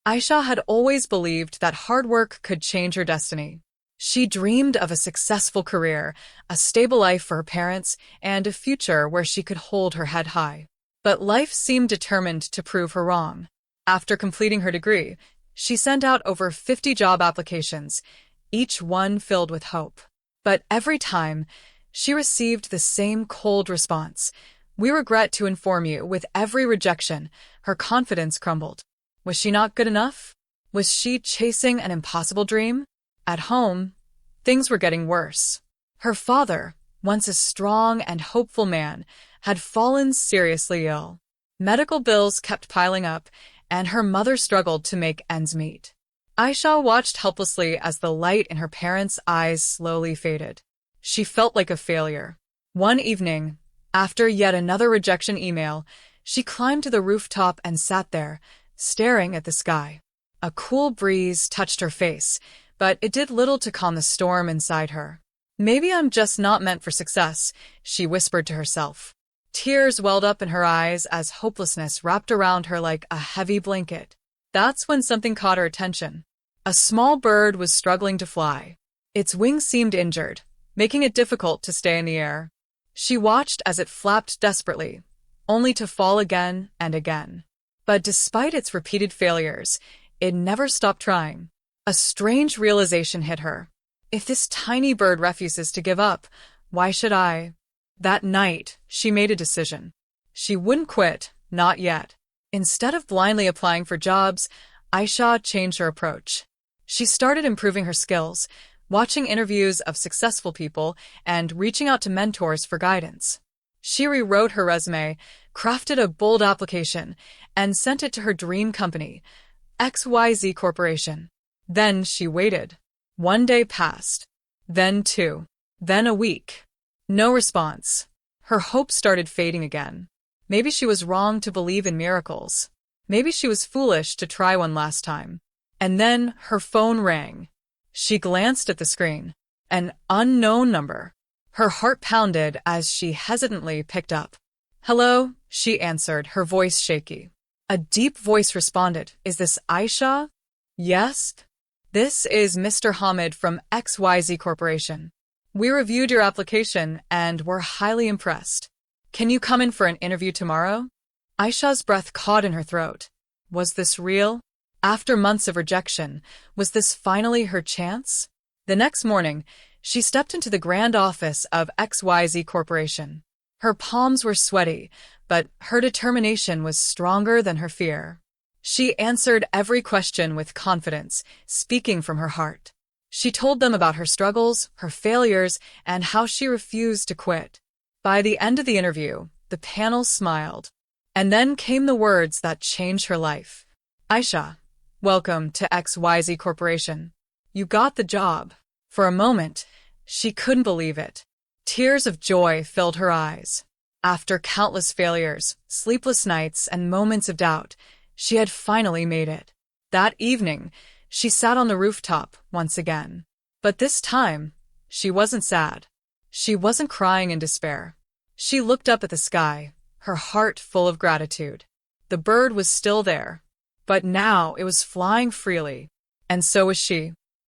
Ayesha had always believed that hard work could change her destiny. She dreamed of a successful career, a stable life for her parents, and a future where she could hold her head high. But life seemed determined to prove her wrong. After completing her degree, she sent out over 50 job applications, each one filled with hope. But every time, she received the same cold response. "We regret to inform you." With every rejection, her confidence crumbled. Was she not good enough? Was she chasing an impossible dream? At home, things were getting worse. Her father, once a strong and hopeful man, had fallen seriously ill. Medical bills kept piling up, and her mother struggled to make ends meet. Ayesha watched helplessly as the light in her parents' eyes slowly faded. She felt like a failure. One evening, after yet another rejection email, she climbed to the rooftop and sat there, staring at the sky. A cool breeze touched her face, but it did little to calm the storm inside her. "Maybe I'm just not meant for success," she whispered to herself. Tears welled up in her eyes as hopelessness wrapped around her like a heavy blanket. That's when something caught her attention. A small bird was struggling to fly. Its wings seemed injured, making it difficult to stay in the air. She watched as it flapped desperately, only to fall again and again. But despite its repeated failures, it never stopped trying. A strange realization hit her. If this tiny bird refuses to give up, why should I? That night, she made a decision. She wouldn't quit, not yet. Instead of blindly applying for jobs, Ayesha changed her approach. She started improving her skills, watching interviews of successful people and reaching out to mentors for guidance. She rewrote her resume, crafted a bold application, and sent it to her dream company, XYZ Corporation. Then she waited. One day passed. Then two. Then a week. No response. Her hope started fading again. Maybe she was wrong to believe in miracles. Maybe she was foolish to try one last time. And then her phone rang. She glanced at the screen. An unknown number. Her heart pounded as she hesitantly picked up. "Hello," she answered, her voice shaky. A deep voice responded, "Is this Ayesha?" "Yes." "This is Mr. Hamid from XYZ Corporation. We reviewed your application and were highly impressed. Can you come in for an interview tomorrow?" Ayesha's breath caught in her throat. Was this real? After months of rejection, was this finally her chance? The next morning, she stepped into the grand office of XYZ Corporation. Her palms were sweaty, but her determination was stronger than her fear. She answered every question with confidence, speaking from her heart. She told them about her struggles, her failures, and how she refused to quit. By the end of the interview, the panel smiled. And then came the words that changed her life. "Ayesha, welcome to XYZ Corporation. You got the job." For a moment, she couldn't believe it. Tears of joy filled her eyes. After countless failures, sleepless nights, and moments of doubt, she had finally made it. That evening, she sat on the rooftop once again. But this time, she wasn't sad. She wasn't crying in despair. She looked up at the sky, her heart full of gratitude. The bird was still there, but now it was flying freely, and so was she.